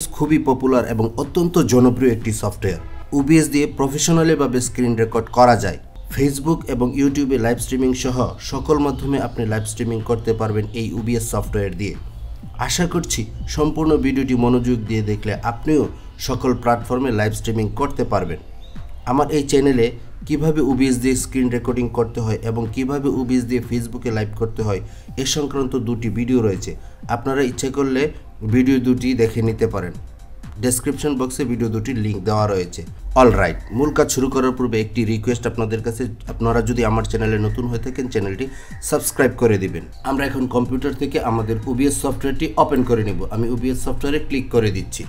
খুবই পপুলার এবং অত্যন্ত জনপ্রিয় একটি সফটওয়্যার। OBS দিয়ে প্রফেশনালিভাবে স্ক্রিন রেকর্ড করা যায়। ফেসবুক এবং ইউটিউবে লাইভ স্ট্রিমিং সহ সকল মাধ্যমে আপনি লাইভ স্ট্রিমিং করতে পারবেন এই OBS সফটওয়্যার দিয়ে। আশা করছি সম্পূর্ণ ভিডিওটি মনোযোগ দিয়ে দেখলে আপনিও সকল প্ল্যাটফর্মে লাইভ স্ট্রিমিং করতে পারবেন। আমার এই চ্যানেলে কিভাবে OBS দিয়ে স্ক্রিন রেকর্ডিং করতে হয় এবং কিভাবে OBS দিয়ে ফেসবুকে লাইভ করতে হয় এ সংক্রান্ত দুটি ভিডিও রয়েছে। আপনারা ইচ্ছে করলে ভিডিও দুটি দেখে নিতে পারেন। ডেসক্রিপশন বক্সে ভিডিও দুটির লিঙ্ক দেওয়া রয়েছে। অলরাইট, মূল কাজ শুরু করার পূর্বে একটি রিকোয়েস্ট আপনাদের কাছে, আপনারা যদি আমার চ্যানেলে নতুন হয়ে থাকেন চ্যানেলটি সাবস্ক্রাইব করে দিবেন। আমরা এখন কম্পিউটার থেকে আমাদের OBS সফটওয়্যারটি ওপেন করে নেব। আমি OBS সফটওয়্যারে ক্লিক করে দিচ্ছি।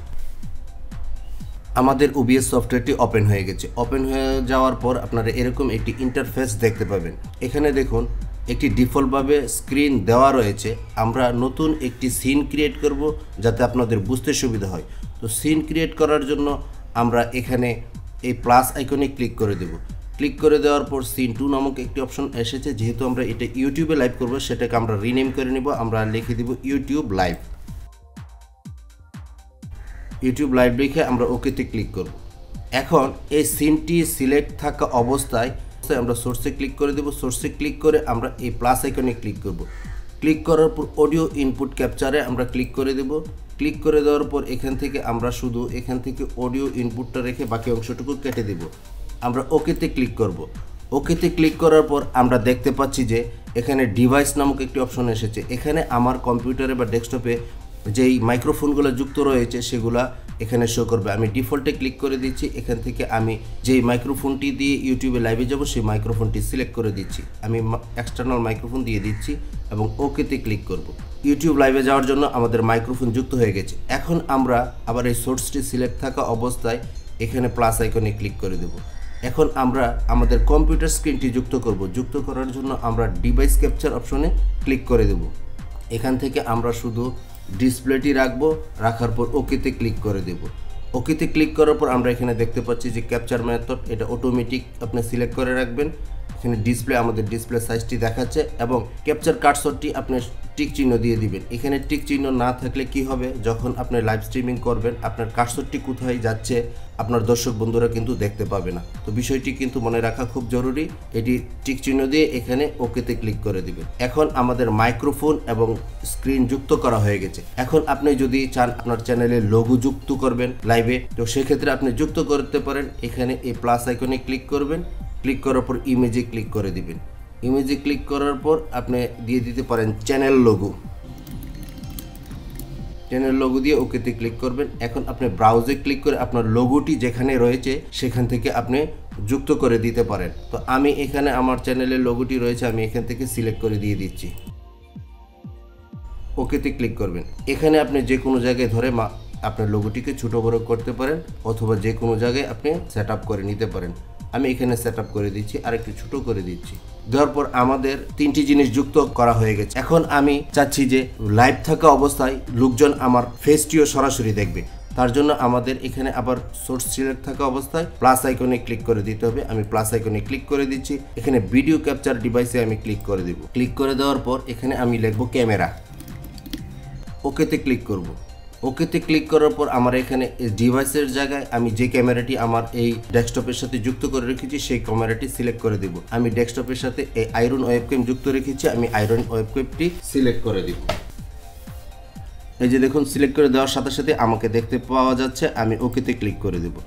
আমাদের OBS সফটওয়্যারটি ওপেন হয়ে গেছে। ওপেন হয়ে যাওয়ার পর আপনারা এরকম একটি ইন্টারফেস দেখতে পাবেন। এখানে দেখুন একটি ডিফল্টভাবে স্ক্রিন দেওয়া রয়েছে। আমরা নতুন একটি সিন ক্রিয়েট করব যাতে আপনাদের বুঝতে সুবিধা হয়। তো সিন ক্রিয়েট করার জন্য আমরা এখানে এই প্লাস আইকনে ক্লিক করে দেব। ক্লিক করে দেওয়ার পর সিন 2 নামক একটি অপশন এসেছে। যেহেতু আমরা এটা ইউটিউবে লাইভ করব সেটাকে আমরা রিনেম করে নিব। আমরা লিখে দিব ইউটিউব লাইভ। ইউটিউব লাইভ লিখে আমরা ওকেতে ক্লিক করব। এখন এই সিনটি সিলেক্ট থাকা অবস্থায় আমরা সোর্সে ক্লিক করে দেব। সোর্সে ক্লিক করে আমরা এই প্লাস আইকনে ক্লিক করব। ক্লিক করার পর অডিও ইনপুট ক্যাপচারে আমরা ক্লিক করে দেব। ক্লিক করে দেওয়ার পর এখান থেকে আমরা শুধু এখান থেকে অডিও ইনপুটটা রেখে বাকি অংশটুকু কেটে দেব। আমরা ওকেতে ক্লিক করব। ওকেতে ক্লিক করার পর আমরা দেখতে পাচ্ছি যে এখানে ডিভাইস নামক একটি অপশন এসেছে। এখানে আমার কম্পিউটারে বা ডেস্কটপে যেই মাইক্রোফোনগুলো যুক্ত রয়েছে সেগুলা এখানে শো করবে। আমি ডিফল্টে ক্লিক করে দিচ্ছি। এখান থেকে আমি যেই মাইক্রোফোনটি দিয়ে ইউটিউবে লাইভে যাব সেই মাইক্রোফোনটি সিলেক্ট করে দিচ্ছি। আমি এক্সটার্নাল মাইক্রোফোন দিয়ে দিচ্ছি এবং ওকেতে ক্লিক করব। ইউটিউব লাইভে যাওয়ার জন্য আমাদের মাইক্রোফোন যুক্ত হয়ে গেছে। এখন আমরা আবার এই সোর্সটি সিলেক্ট থাকা অবস্থায় এখানে প্লাস আইকনে ক্লিক করে দেব। এখন আমরা আমাদের কম্পিউটার স্ক্রিনটি যুক্ত করব। যুক্ত করার জন্য আমরা ডিভাইস ক্যাপচার অপশনে ক্লিক করে দেব। এখান থেকে আমরা শুধু ডিসপ্লেটি রাখবো। রাখার পর ওকেতে ক্লিক করে দেব। ওকেতে ক্লিক করার পর আমরা এখানে দেখতে পাচ্ছি যে ক্যাপচার মেথড, এটা অটোমেটিক আপনি সিলেক্ট করে রাখবেন। এখানে ডিসপ্লে আমাদের ডিসপ্লে সাইজটি দেখাচ্ছে এবং ক্যাপচার কার্সরটি আপনি টিক চিহ্ন দিয়ে দিবেন। এখানে টিক চিহ্ন না থাকলে কি হবে, যখন আপনি লাইভ স্ট্রিমিং করবেন আপনার কার্সরটি কোথায় যাচ্ছে আপনার দর্শক বন্ধুরা কিন্তু দেখতে পাবে না। তো বিষয়টি কিন্তু মনে রাখা খুব জরুরি। এটি টিক চিহ্ন দিয়ে এখানে ওকেতে ক্লিক করে দিবেন। এখন আমাদের মাইক্রোফোন এবং স্ক্রিন যুক্ত করা হয়ে গেছে। এখন আপনি যদি চান আপনার চ্যানেলে লোগো যুক্ত করবেন লাইভে, তো সেক্ষেত্রে আপনি যুক্ত করতে পারেন। এখানে এই প্লাস আইকনে ক্লিক করবেন। ক্লিক করার পর ইমেজে ক্লিক করে দিবেন। ইমেজে ক্লিক করার পর আপনি দিয়ে দিতে পারেন চ্যানেল লোগো। চ্যানেল লোগো দিয়ে ওকেতে ক্লিক করবেন। এখন আপনি ব্রাউজে ক্লিক করে আপনার লোগোটি যেখানে রয়েছে সেখান থেকে আপনি যুক্ত করে দিতে পারেন। তো আমি এখানে আমার চ্যানেলের লোগোটি রয়েছে, আমি এখান থেকে সিলেক্ট করে দিয়ে দিচ্ছি। ওকেতে ক্লিক করবেন। এখানে আপনি যে কোনো জায়গায় ধরে আপনার লোগোটিকে ছোটো বড় করতে পারেন অথবা যে কোনো জায়গায় আপনি সেট আপ করে নিতে পারেন। আমি এখানে সেট আপ করে দিচ্ছি আর একটু ছোটো করে দিচ্ছি। দেওয়ার পর আমাদের 3টি জিনিস যুক্ত করা হয়ে গেছে। এখন আমি চাচ্ছি যে লাইভ থাকা অবস্থায় লোকজন আমার ফেসটিও সরাসরি দেখবে। তার জন্য আমাদের এখানে আবার সোর্স সিলেক্ট থাকা অবস্থায় প্লাস আইকনে ক্লিক করে দিতে হবে। আমি প্লাস আইকনে ক্লিক করে দিচ্ছি। এখানে ভিডিও ক্যাপচার ডিভাইসে আমি ক্লিক করে দেব। ক্লিক করে দেওয়ার পর এখানে আমি লিখব ক্যামেরা। ওকেতে ক্লিক করব। ওকেতে ক্লিক করার পর আমার এখানে ডিভাইসের জায়গায় আমি যে ক্যামেরাটি আমার এই ডেস্কটপের সাথে যুক্ত করে রেখেছি সেই ক্যামেরাটি সিলেক্ট করে দেব। আমি ডেস্কটপের সাথে এই আয়রন ওয়েবক্যাম যুক্ত রেখেছি, আমি আয়রন ওয়েবক্যামটি সিলেক্ট করে দেব। এই যে দেখুন সিলেক্ট করে দেওয়ার সাথে সাথে আমাকে দেখতে পাওয়া যাচ্ছে। আমি ওকেতে ক্লিক করে দেব।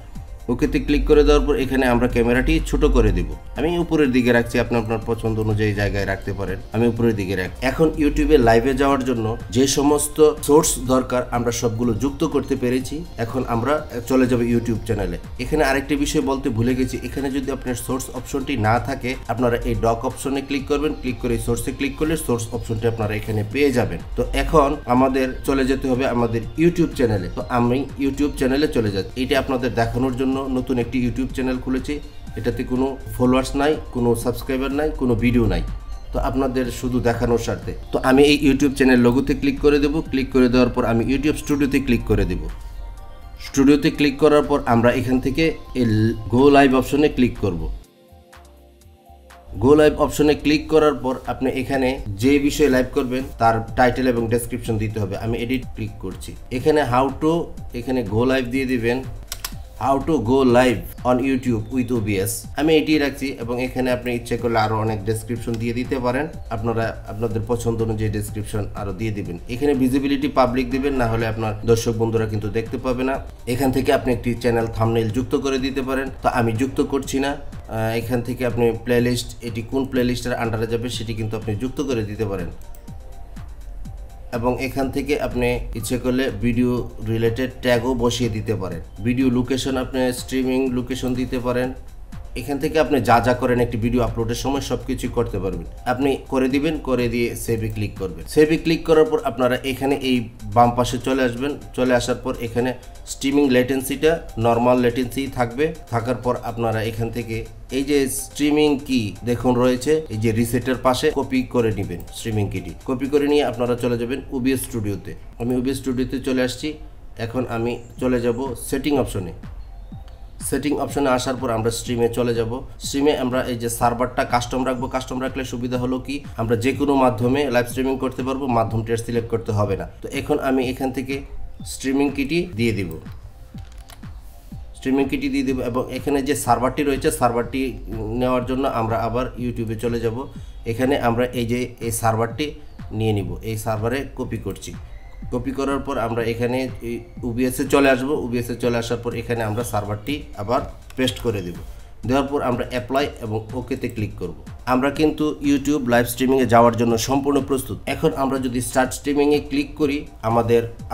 ওকেতে ক্লিক করে দেওয়ার পর এখানে আমরা ক্যামেরাটি ছোট করে দেব। আমি উপরের দিকে রাখছি, আপনি আপনার পছন্দ অনুযায়ী জায়গায় রাখতে পারেন। আমি উপরের দিকে রাখি। এখন ইউটিউবে লাইভে যাওয়ার জন্য যে সমস্ত সোর্স দরকার আমরা সবগুলো যুক্ত করতে পেরেছি। এখন আমরা চলে যাব ইউটিউব চ্যানেলে। এখানে আরেকটি বিষয় বলতে ভুলে গেছি, এখানে যদি আপনার সোর্স অপশনটি না থাকে আপনারা এই ডক অপশনে ক্লিক করবেন। ক্লিক করে সোর্সে ক্লিক করলে সোর্স অপশনটি আপনারা এখানে পেয়ে যাবেন। তো এখন আমাদের চলে যেতে হবে আমাদের ইউটিউব চ্যানেলে। তো আমি ইউটিউব চ্যানেলে চলে যাচ্ছি। এটা আপনাদের দেখানোর জন্য নতুন একটি ইউটিউব চ্যানেল খুলেছি। এটাতে কোনো ফলোয়ার্স নাই, কোনো সাবস্ক্রাইবার নাই, কোনো ভিডিও নাই। তো আপনাদের শুধু দেখানোর স্বার্থে তো আমি এই ইউটিউব চ্যানেল লোগোতে ক্লিক করে দেব। ক্লিক করে দেওয়ার পর আমি ইউটিউব স্টুডিওতে ক্লিক করে দেব। স্টুডিওতে ক্লিক করার পর আমরা এখান থেকে এই গো লাইভ অপশনে ক্লিক করব। গো লাইভ অপশনে ক্লিক করার পর আপনি এখানে যে বিষয়ে লাইভ করবেন তার টাইটেল এবং ডেসক্রিপশন দিতে হবে। আমি এডিট ক্লিক করছি। এখানে এখানে গো লাইভ দিয়ে দিবেন, how to go live on YouTube with OBS. আমি এটি রাখছি এবং এখানে আপনি ইচ্ছে করলে আরো অনেক ডেসক্রিপশন দিয়ে দিতে পারেন। আপনারা আপনাদের পছন্দ অনুযায়ী ডেসক্রিপশন আরো দিয়ে দিবেন। এখানে ভিজিবিলিটি পাবলিক দিবেন, না হলে আপনার দর্শক বন্ধুরা কিন্তু দেখতে পাবে না। এখান থেকে আপনি একটি চ্যানেল থাম্বনেইল যুক্ত করে দিতে পারেন, তো আমি যুক্ত করছি না। এখান থেকে আপনি প্লেলিস্ট, এটি কোন প্লেলিস্টের আন্ডারে যাবে সেটি কিন্তু আপনি যুক্ত করে দিতে পারেন। এবং এখান থেকে আপনি ইচ্ছে করলে ভিডিও রিলেটেড ট্যাগও বসিয়ে দিতে পারেন। ভিডিও লোকেশন আপনি স্ট্রিমিং লোকেশন দিতে পারেন। এখান থেকে আপনি যা যা করেন একটি ভিডিও আপলোডের সময় সবকিছু করতে পারবেন। আপনি করে দিবেন, করে দিয়ে সেভে ক্লিক করবেন। সেভে ক্লিক করার পর আপনারা এখানে এই বাম পাশে চলে আসবেন। চলে আসার পর এখানে স্ট্রিমিং লেটেন্সিটা নর্মাল লেটেন্সি থাকবে। থাকার পর আপনারা এখান থেকে এই যে স্ট্রিমিং কি দেখুন রয়েছে, এই যে রিসেটের পাশে কপি করে নেবেন। স্ট্রিমিং কিটি কপি করে নিয়ে আপনারা চলে যাবেন ওবিএস স্টুডিওতে। আমি ওবিএস স্টুডিওতে চলে আসছি। এখন আমি চলে যাব সেটিং অপশনে। সেটিং অপশনে আসার পর আমরা স্ট্রিমে চলে যাব। স্ট্রিমে আমরা এই যে সার্ভারটা কাস্টম রাখবো। কাস্টম রাখলে সুবিধা হলো কি, আমরা যে কোনো মাধ্যমে লাইভ স্ট্রিমিং করতে পারবো, মাধ্যমটি সিলেক্ট করতে হবে না। তো এখন আমি এখান থেকে স্ট্রিমিং কিটি দিয়ে দিব। স্ট্রিমিং কিটি দিয়ে দেব এবং এখানে যে সার্ভারটি রয়েছে, সার্ভারটি নেওয়ার জন্য আমরা আবার ইউটিউবে চলে যাব। এখানে আমরা এই যে এই সার্ভারটি নিয়ে নিব। এই সার্ভারে কপি করছি। কপি করার পর আমরা এখানে ওবিএসে চলে আসব। ওবিএসে চলে আসার পর এখানে আমরা সার্ভারটি আবার পেস্ট করে দেব। দেওয়ার পর আমরা অ্যাপ্লাই এবং ওকেতে ক্লিক করব। আমরা কিন্তু ইউটিউব লাইভ স্ট্রিমিংয়ে যাওয়ার জন্য সম্পূর্ণ প্রস্তুত। এখন আমরা যদি স্টার্ট স্ট্রিমিংয়ে ক্লিক করি,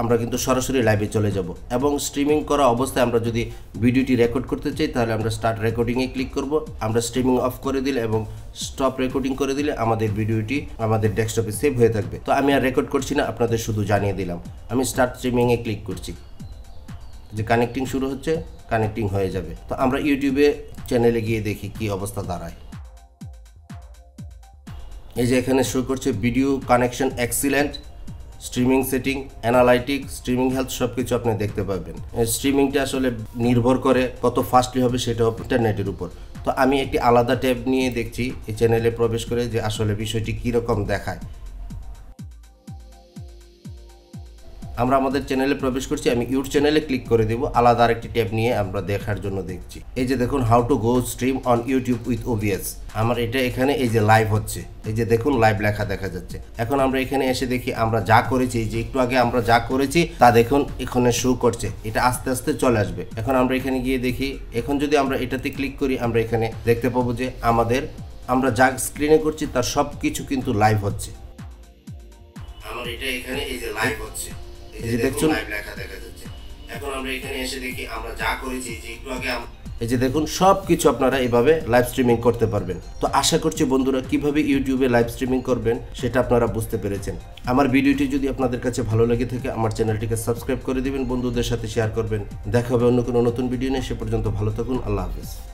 আমরা কিন্তু সরাসরি লাইভে চলে যাব। এবং স্ট্রিমিং করা অবস্থায় আমরা যদি ভিডিওটি রেকর্ড করতে চাই, তাহলে আমরা স্টার্ট রেকর্ডিংয়ে ক্লিক করব। আমরা স্ট্রিমিং অফ করে দিলে এবং স্টপ রেকর্ডিং করে দিলে আমাদের ভিডিওটি আমাদের ডেস্কটপে সেভ হয়ে থাকবে। তো আমি আর রেকর্ড করছি না, আপনাদের শুধু জানিয়ে দিলাম। আমি স্টার্ট স্ট্রিমিংয়ে ক্লিক করছি। যে কানেক্টিং শুরু হচ্ছে, কানেক্টিং হয়ে যাবে। তো আমরা ইউটিউবে চ্যানেলে গিয়ে দেখি কি অবস্থা দাঁড়ায়। এই যে এখানে শো করছে video connection excellent, streaming setting, analytic, streaming health, সব কিছু আপনি দেখতে পাবেন। স্ট্রিমিংটা আসলে নির্ভর করে কত ফাস্টলি হবে সেটা ইন্টারনেটের উপর। তো আমি একটি আলাদা ট্যাব নিয়ে দেখছি এই চ্যানেলে প্রবেশ করে যে আসলে বিষয়টি কীরকম দেখায়। আমরা আমাদের চ্যানেলে প্রবেশ করছি। আমি ইউটিউব চ্যানেলে ক্লিক করে দেব। আলাদা আরেকটি ট্যাব নিয়ে আমরা দেখার জন্য দেখছি। এই যে দেখুন, how to go stream on YouTube with OBS. আমার এটা এখানে এই যে লাইভ হচ্ছে, এই যে দেখুন লাইভ লেখা দেখা যাচ্ছে। এখন আমরা এখানে এসে দেখি আমরা যা করেছি, এই যে একটু আগে আমরা যা করেছি তা দেখুন এখানে শো করছে। এটা আস্তে আস্তে চলে আসবে। এখন আমরা এখানে গিয়ে দেখি। এখন যদি আমরা এটাতে ক্লিক করি, আমরা এখানে দেখতে পাবো যে আমরা যা স্ক্রিনে করছি তার সব কিছু কিন্তু লাইভ হচ্ছে। আমার এটা এখানে এই যে লাইভ হচ্ছে, এই যে দেখুন লাইভ লেখা দেখা যাচ্ছে। এখন আমরা এখানে এসে দেখি আমরা যা করেছি, যে একটু আগে এই যে দেখুন সব কিছু আপনারা এইভাবে লাইভ স্ট্রিমিং করতে পারবেন। তো আশা করছি বন্ধুরা কিভাবে ইউটিউবে লাইভ স্ট্রিমিং করবেন সেটা আপনারা বুঝতে পেরেছেন। আমার ভিডিওটি যদি আপনাদের কাছে ভালো লেগে থাকে, আমার চ্যানেলটিকে সাবস্ক্রাইব করে দিবেন, বন্ধুদের সাথে শেয়ার করবেন। দেখা হবে অন্য কোনো নতুন ভিডিও নিয়ে। সে পর্যন্ত ভালো থাকুন। আল্লাহ হাফেজ।